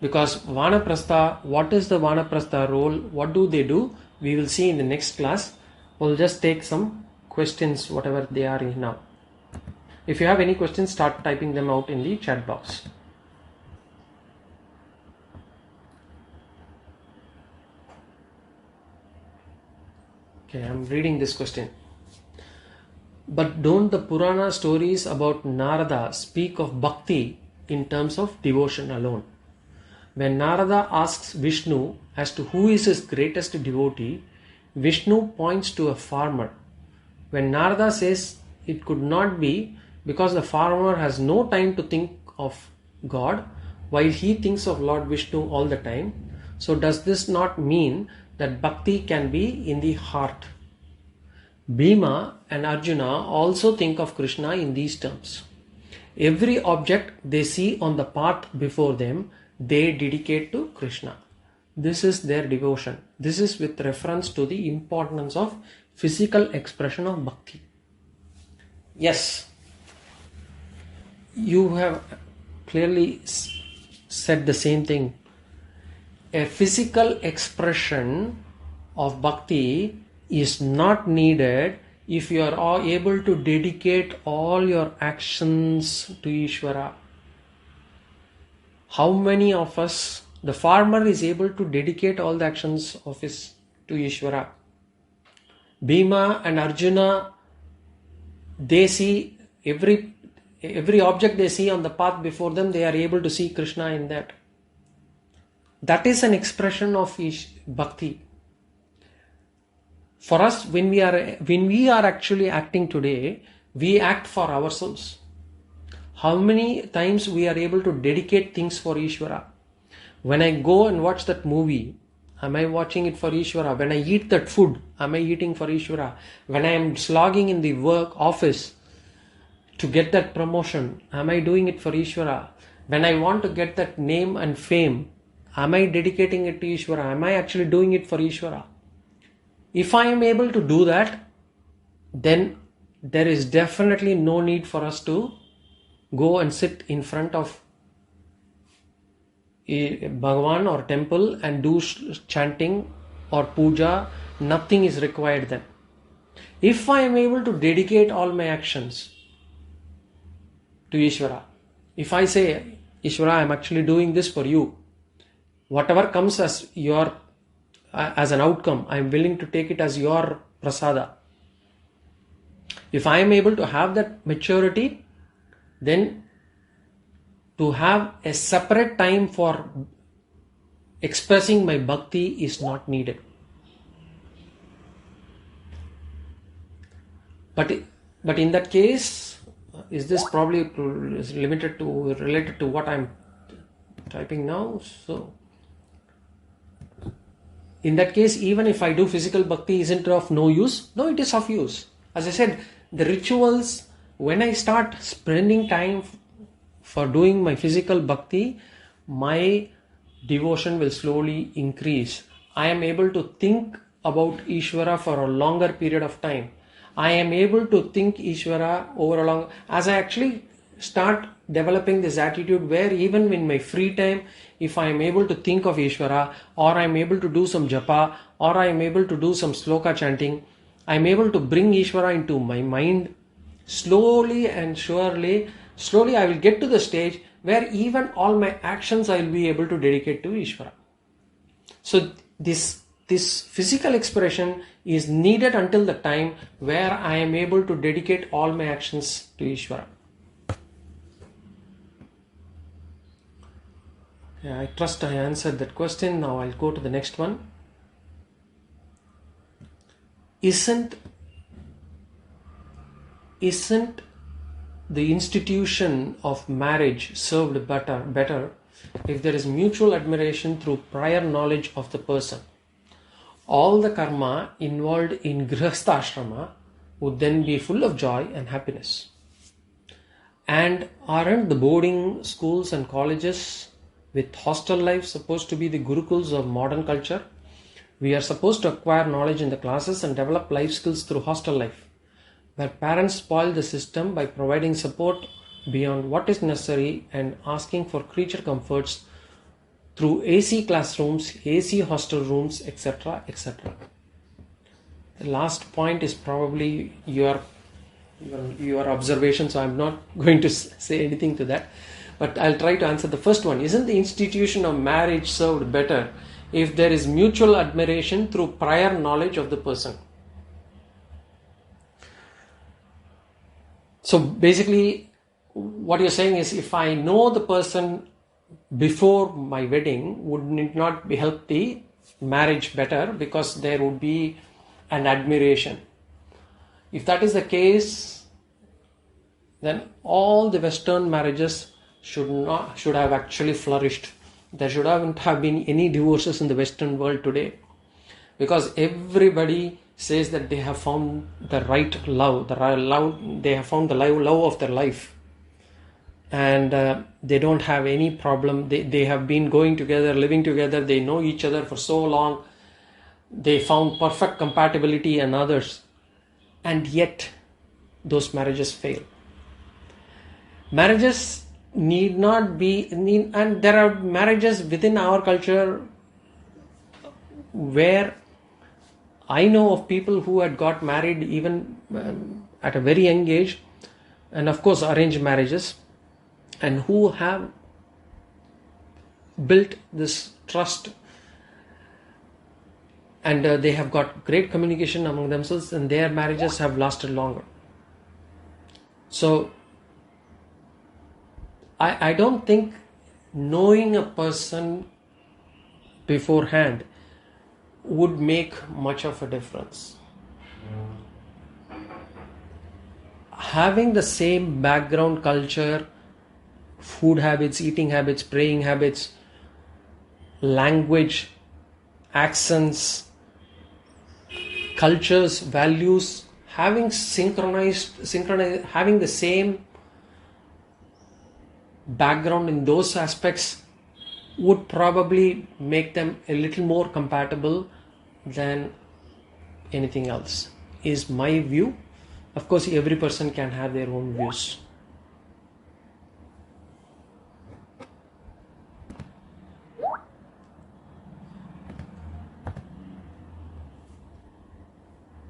Because Vanaprastha, what is the Vanaprastha role? What do they do? We will see in the next class. We'll just take some questions, whatever they are in now. If you have any questions, start typing them out in the chat box. Okay, I'm reading this question. But don't the Purana stories about Narada speak of bhakti in terms of devotion alone? When Narada asks Vishnu as to who is his greatest devotee, Vishnu points to a farmer. When Narada says it could not be because the farmer has no time to think of God while he thinks of Lord Vishnu all the time, so does this not mean that bhakti can be in the heart? Bhima and Arjuna also think of Krishna in these terms. Every object they see on the path before them, they dedicate to Krishna. This is their devotion. This is with reference to the importance of physical expression of bhakti. Yes, you have clearly said the same thing. A physical expression of bhakti is not needed if you are able to dedicate all your actions to Ishvara. How many of us, the farmer is able to dedicate all the actions of his to Ishvara? Bhima and Arjuna, they see every object they see on the path before them, they are able to see Krishna in that. That is an expression of bhakti. For us, when we are actually acting today, we act for ourselves. How many times we are able to dedicate things for Ishvara? When I go and watch that movie, am I watching it for Ishvara? When I eat that food, am I eating for Ishvara? When I am slogging in the work office to get that promotion, am I doing it for Ishvara? When I want to get that name and fame, am I dedicating it to Ishvara? Am I actually doing it for Ishvara? If I am able to do that, then there is definitely no need for us to go and sit in front of a Bhagavan or temple and do chanting or puja. Nothing is required then. If I am able to dedicate all my actions to Ishvara, if I say, Ishvara, I am actually doing this for you, whatever comes as an outcome, I am willing to take it as your prasada. If I am able to have that maturity, then to have a separate time for expressing my bhakti is not needed. But in that case, is this probably related to what I am typing now? So in that case, even if I do physical bhakti, isn't it of no use? No, it is of use. As I said, the rituals, when I start spending time for doing my physical bhakti, my devotion will slowly increase. I am able to think about Ishvara for a longer period of time. I am able to think Ishvara over a long... As I actually start developing this attitude where even in my free time, if I am able to think of Ishvara, or I am able to do some japa, or I am able to do some sloka chanting, I am able to bring Ishvara into my mind. Slowly and surely, I will get to the stage where even all my actions I will be able to dedicate to Ishvara. So this this physical expression is needed until the time where I am able to dedicate all my actions to Ishvara. Yeah, I trust I answered that question. Now I'll go to the next one. Isn't the institution of marriage served better if there is mutual admiration through prior knowledge of the person? All the karma involved in Grihastha Ashrama would then be full of joy and happiness. And aren't the boarding schools and colleges with hostel life supposed to be the gurukuls of modern culture? We are supposed to acquire knowledge in the classes and develop life skills through hostel life, where parents spoil the system by providing support beyond what is necessary and asking for creature comforts through AC classrooms, AC hostel rooms, etc., etc. The last point is probably your observation, so I'm not going to say anything to that, but I'll try to answer the first one. Isn't the institution of marriage served better if there is mutual admiration through prior knowledge of the person? So basically what you're saying is, if I know the person before my wedding, would it not help the marriage better because there would be an admiration? If that is the case, then all the Western marriages should have actually flourished. There shouldn't have been any divorces in the Western world today, because everybody says that they have found the right love, they have found the love of their life, and they don't have any problem. They have been going together, living together, they know each other for so long, they found perfect compatibility and others, and yet those marriages fail. Marriages need not be, and there are marriages within our culture where I know of people who had got married even at a very young age, and of course arranged marriages, and who have built this trust, and they have got great communication among themselves, and their marriages have lasted longer. So I don't think knowing a person beforehand would make much of a difference. Having the same background, culture, food habits, eating habits, praying habits, language, accents, cultures, values, having synchronized, having the same background in those aspects would probably make them a little more compatible than anything else, is my view. Of course, every person can have their own views.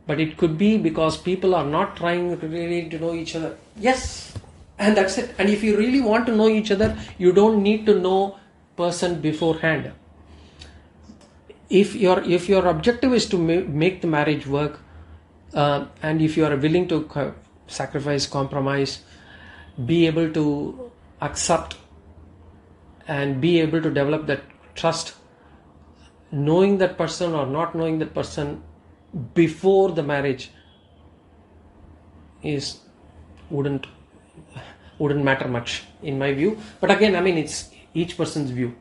But it could be because people are not trying really to know each other. Yes, and that's it. And if you really want to know each other, you don't need to know person beforehand. If your objective is to make the marriage work, and if you are willing to sacrifice, compromise, be able to accept and be able to develop that trust, knowing that person or not knowing that person before the marriage wouldn't matter much in my view. But again, I mean, it's each person's view.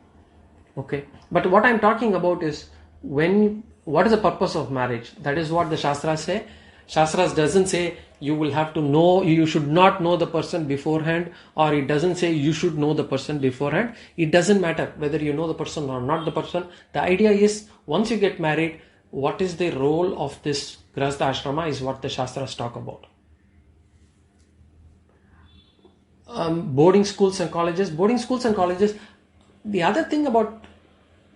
Okay, but what I'm talking about is what is the purpose of marriage? That is what the Shastras say. Shastras doesn't say you should not know the person beforehand, or it doesn't say you should know the person beforehand. It doesn't matter whether you know the person or not the person. The idea is, once you get married, what is the role of this Grihastha Ashrama is what the Shastras talk about. Boarding schools and colleges. The other thing about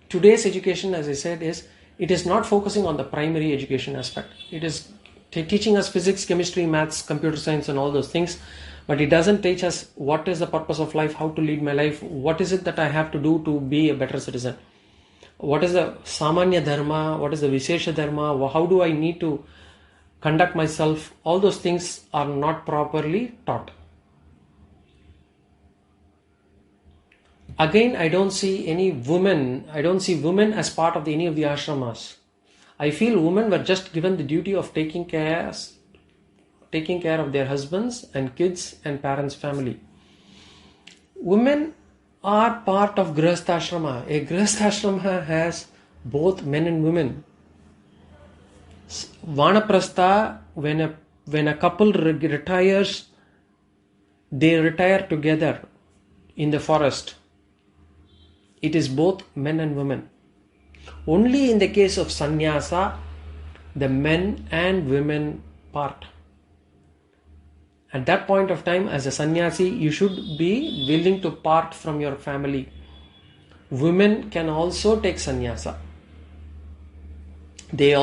today's education, as I said, is it is not focusing on the primary education aspect. It is teaching us physics, chemistry, maths, computer science and all those things, but it doesn't teach us what is the purpose of life, how to lead my life, what is it that I have to do to be a better citizen. what is the Samanya Dharma, what is the Vishesha Dharma, how do I need to conduct myself, all those things are not properly taught. Again, I don't see women as part of any of the ashramas. I feel women were just given the duty of taking care of their husbands and kids and parents' family. Women are part of Grihastha Ashrama. A Grihastha Ashrama has both men and women. Vanaprastha, when a couple retires, they retire together in the forest. It is both men and women. Only in the case of sannyasa, the men and women part. At that point of time, as a sannyasi, you should be willing to part from your family. Women can also take sannyasa. They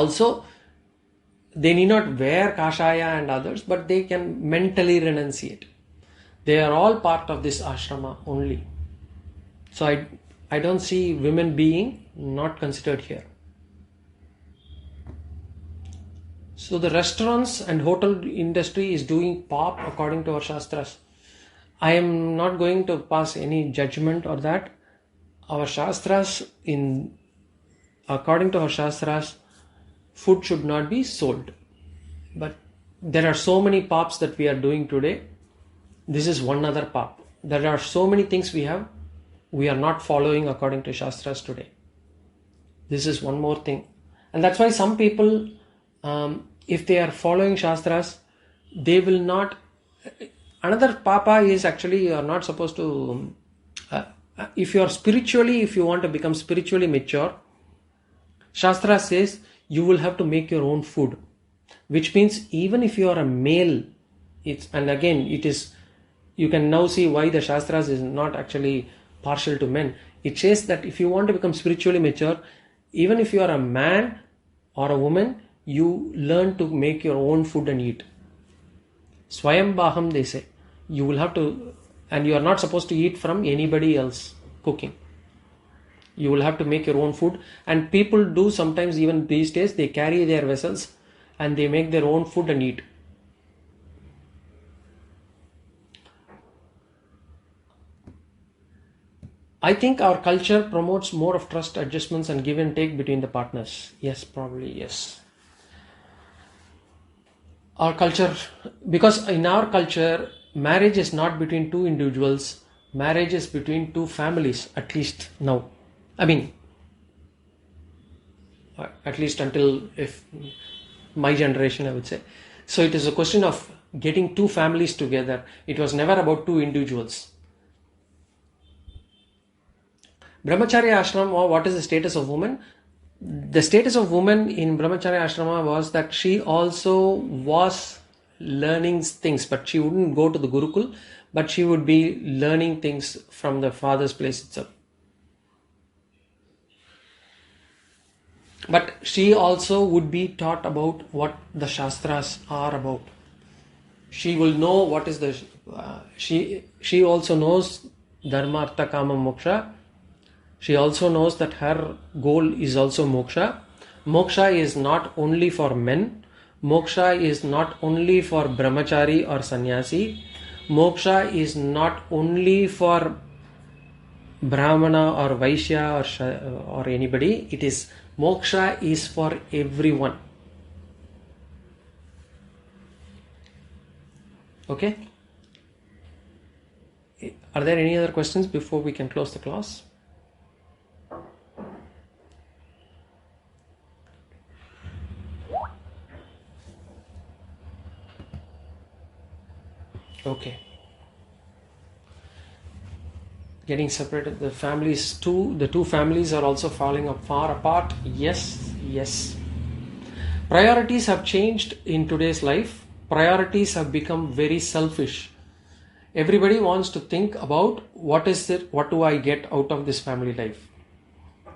need not wear kashaya and others, but they can mentally renunciate. They are all part of this ashrama only. So I don't see women being not considered here. So the restaurants and hotel industry is doing pop according to our shastras. I am not going to pass any judgment or that. Our shastras, according to our shastras, food should not be sold. But there are so many pops that we are doing today. This is one other pop. There are so many things we are not following according to shastras today. This is one more thing. And that's why some people, if they are following shastras, they will not. Another papa is actually you are not supposed to. If you want to become spiritually mature, shastra says you will have to make your own food, which means even if you are a male, you can now see why the shastras is not actually partial to men. It says that if you want to become spiritually mature, even if you are a man or a woman, you learn to make your own food and eat. Swayam Baham, they say. You will have to, and you are not supposed to eat from anybody else cooking. You will have to make your own food. And people do sometimes, even these days, they carry their vessels and they make their own food and eat. I think our culture promotes more of trust, adjustments and give and take between the partners. Yes, probably yes. Our culture, because in our culture, marriage is not between two individuals. Marriage is between two families, at least now. I mean, at least until my generation, I would say. So it is a question of getting two families together. It was never about two individuals. Brahmacharya Ashrama, what is the status of woman? The status of woman in Brahmacharya Ashrama was that she also was learning things, but she wouldn't go to the Gurukul, but she would be learning things from the father's place itself. But she also would be taught about what the Shastras are about. She will know what is the... she also knows Dharma, Artha, Kama, Moksha. She also knows that her goal is also moksha. Moksha is not only for men. Moksha is not only for brahmachari or sannyasi. Moksha is not only for brahmana or vaishya or anybody. It is moksha is for everyone. Okay? Are there any other questions before we can close the class? Okay. Getting separated. The two families are also falling far apart. Yes. Priorities have changed in today's life. Priorities have become very selfish. Everybody wants to think about what do I get out of this family life?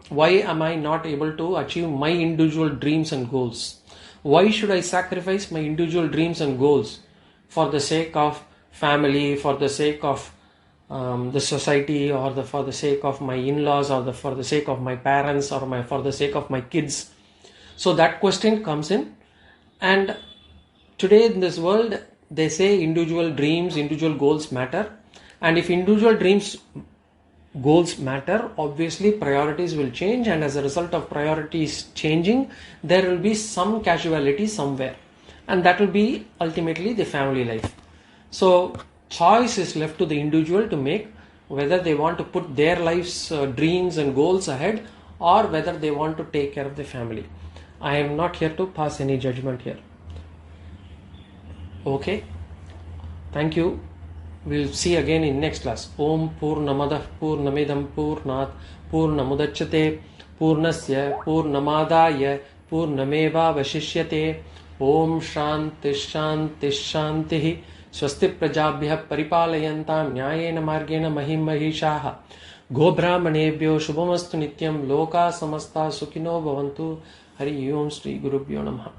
Why am I not able to achieve my individual dreams and goals? Why should I sacrifice my individual dreams and goals for the sake of family, for the sake of the society, or for the sake of my in-laws, or for the sake of my parents, or for the sake of my kids. So that question comes in. And today in this world, they say individual dreams, individual goals matter. And if individual dreams, goals matter, obviously priorities will change, and as a result of priorities changing, there will be some casualty somewhere, and that will be ultimately the family life. So choice is left to the individual to make whether they want to put their life's dreams and goals ahead, or whether they want to take care of the family. I am not here to pass any judgment here. Okay, thank you. We'll see again in next class. Om Purnamadah Purnamidam Purnat Purnamudachyate Purnasya Purnamadaya Purnameva Vashishyate. Om Shanti Shanti Shanti. Swasti Prajabhyah Paripalayantam Nyayena Margena Mahim Mahishaha. Gobrahmanebhyo Shubhamastu Nityam Loka Samasta Sukhino Bhavantu. Hari Om Shri Gurubhyo Namaha.